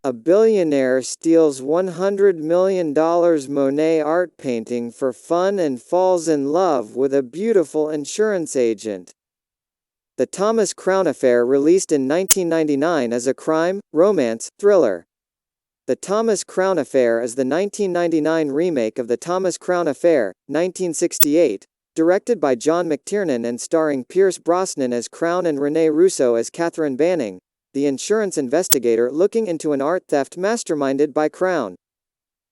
A billionaire steals $100 million Monet art painting for fun and falls in love with a beautiful insurance agent. The Thomas Crown Affair, released in 1999 as a crime, romance, thriller. The Thomas Crown Affair is the 1999 remake of The Thomas Crown Affair, 1968, directed by John McTiernan and starring Pierce Brosnan as Crown and Renee Russo as Catherine Banning, the insurance investigator looking into an art theft masterminded by Crown.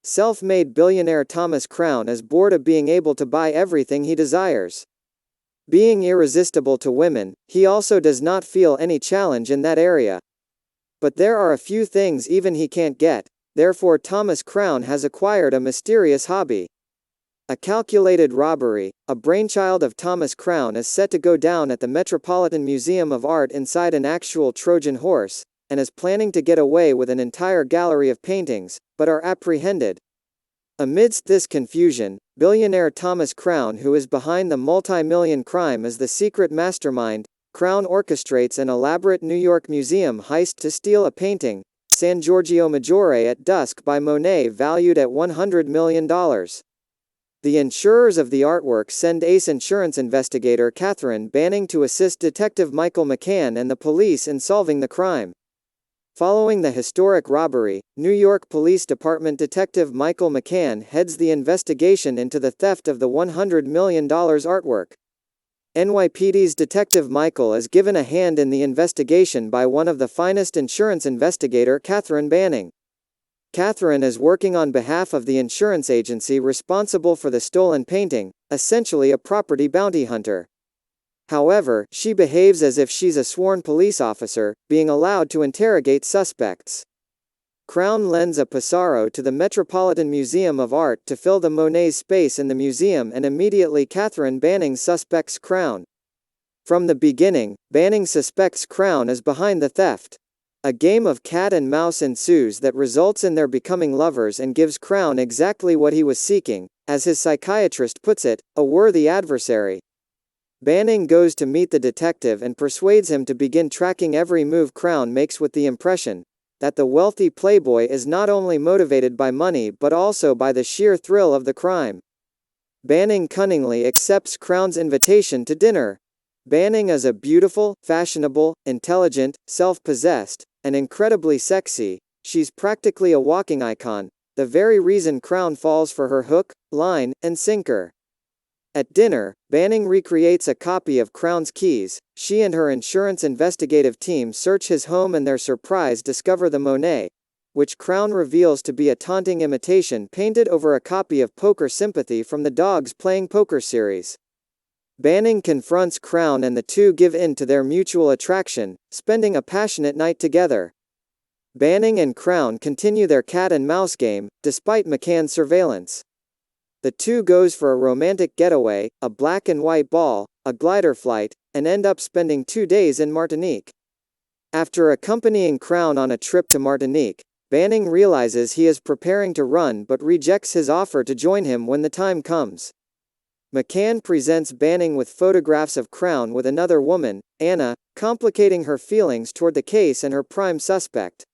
Self-made billionaire Thomas Crown is bored of being able to buy everything he desires. Being irresistible to women, he also does not feel any challenge in that area. But there are a few things even he can't get, therefore Thomas Crown has acquired a mysterious hobby. A calculated robbery, a brainchild of Thomas Crown, is set to go down at the Metropolitan Museum of Art inside an actual Trojan horse, and is planning to get away with an entire gallery of paintings, but are apprehended. Amidst this confusion, billionaire Thomas Crown, who is behind the multi-million crime as the secret mastermind, Crown orchestrates an elaborate New York museum heist to steal a painting, San Giorgio Maggiore at Dusk by Monet, valued at $100 million. The insurers of the artwork send ace insurance investigator Catherine Banning to assist Detective Michael McCann and the police in solving the crime. Following the historic robbery, New York Police Department Detective Michael McCann heads the investigation into the theft of the $100 million artwork. NYPD's Detective Michael is given a hand in the investigation by one of the finest insurance investigator, Catherine Banning. Catherine is working on behalf of the insurance agency responsible for the stolen painting, essentially a property bounty hunter. However, she behaves as if she's a sworn police officer, being allowed to interrogate suspects. Crown lends a Pissarro to the Metropolitan Museum of Art to fill the Monet's space in the museum, and immediately Catherine Banning suspects Crown. From the beginning, Banning suspects Crown is behind the theft. A game of cat and mouse ensues that results in their becoming lovers and gives Crown exactly what he was seeking, as his psychiatrist puts it, a worthy adversary. Banning goes to meet the detective and persuades him to begin tracking every move Crown makes, with the impression that the wealthy playboy is not only motivated by money but also by the sheer thrill of the crime. Banning cunningly accepts Crown's invitation to dinner. Banning is a beautiful, fashionable, intelligent, self-possessed, and incredibly sexy. She's practically a walking icon, the very reason Crown falls for her hook, line, and sinker. At dinner, Banning recreates a copy of Crown's keys. She and her insurance investigative team search his home and their surprise discover the Monet, which Crown reveals to be a taunting imitation painted over a copy of Poker Sympathy from the Dogs Playing Poker series. Banning confronts Crown and the two give in to their mutual attraction, spending a passionate night together. Banning and Crown continue their cat and mouse game, despite McCann's surveillance. The two goes for a romantic getaway, a black and white ball, a glider flight, and end up spending 2 days in Martinique. After accompanying Crown on a trip to Martinique, Banning realizes he is preparing to run but rejects his offer to join him when the time comes. McCann presents Banning with photographs of Crown with another woman, Anna, complicating her feelings toward the case and her prime suspect.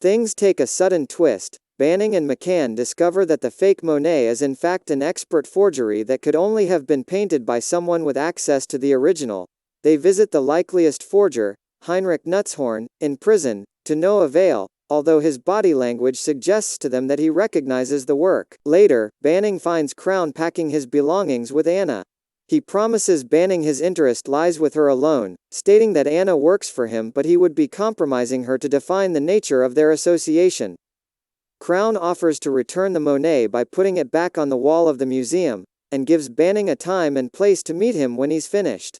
Things take a sudden twist. Banning and McCann discover that the fake Monet is in fact an expert forgery that could only have been painted by someone with access to the original. They visit the likeliest forger, Heinrich Nutzhorn, in prison, to no avail, although his body language suggests to them that he recognizes the work. Later, Banning finds Crown packing his belongings with Anna. He promises Banning his interest lies with her alone, stating that Anna works for him but he would be compromising her to define the nature of their association. Crown offers to return the Monet by putting it back on the wall of the museum, and gives Banning a time and place to meet him when he's finished.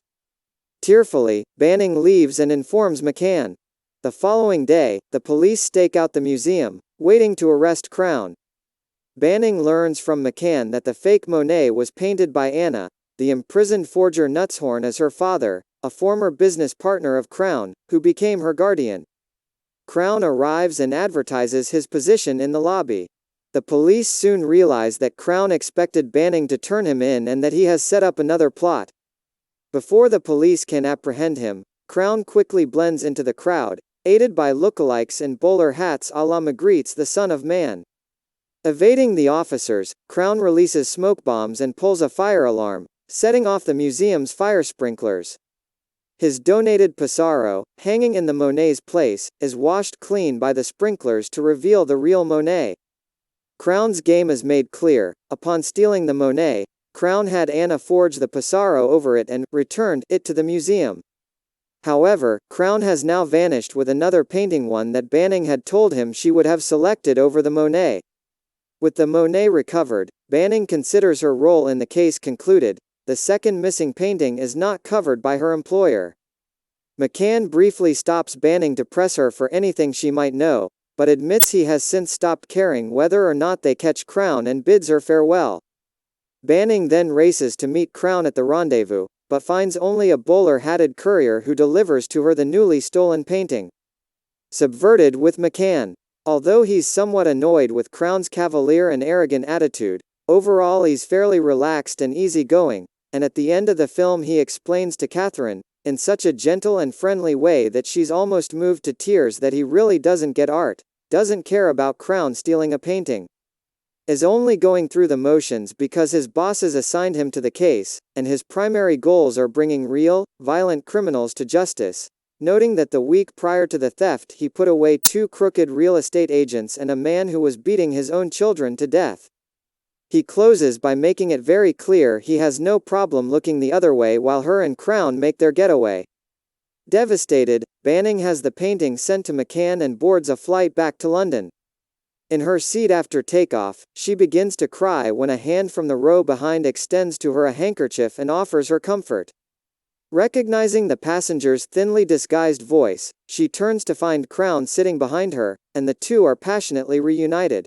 Tearfully, Banning leaves and informs McCann. The following day, the police stake out the museum, waiting to arrest Crown. Banning learns from McCann that the fake Monet was painted by Anna, the imprisoned forger Nutzhorn as her father, a former business partner of Crown, who became her guardian. Crown arrives and advertises his position in the lobby. The police soon realize that Crown expected Banning to turn him in and that he has set up another plot. Before the police can apprehend him, Crown quickly blends into the crowd, aided by lookalikes in bowler hats a la Magritte's The Son of Man. Evading the officers, Crown releases smoke bombs and pulls a fire alarm, setting off the museum's fire sprinklers. His donated Pissarro, hanging in the Monet's place, is washed clean by the sprinklers to reveal the real Monet. Crown's game is made clear. Upon stealing the Monet, Crown had Anna forge the Pissarro over it and returned it to the museum. However, Crown has now vanished with another painting, one that Banning had told him she would have selected over the Monet. With the Monet recovered, Banning considers her role in the case concluded. The second missing painting is not covered by her employer. McCann briefly stops Banning to press her for anything she might know, but admits he has since stopped caring whether or not they catch Crown and bids her farewell. Banning then races to meet Crown at the rendezvous, but finds only a bowler-hatted courier who delivers to her the newly stolen painting. Subverted with McCann. Although he's somewhat annoyed with Crown's cavalier and arrogant attitude, overall he's fairly relaxed and easygoing, and at the end of the film he explains to Catherine, in such a gentle and friendly way that she's almost moved to tears, that he really doesn't get art, doesn't care about Crown stealing a painting, is only going through the motions because his bosses assigned him to the case, and his primary goals are bringing real, violent criminals to justice. Noting that the week prior to the theft he put away 2 crooked real estate agents and a man who was beating his own children to death. He closes by making it very clear he has no problem looking the other way while her and Crown make their getaway. Devastated, Banning has the painting sent to McCann and boards a flight back to London. In her seat after takeoff, she begins to cry when a hand from the row behind extends to her a handkerchief and offers her comfort. Recognizing the passenger's thinly disguised voice, she turns to find Crown sitting behind her, and the two are passionately reunited.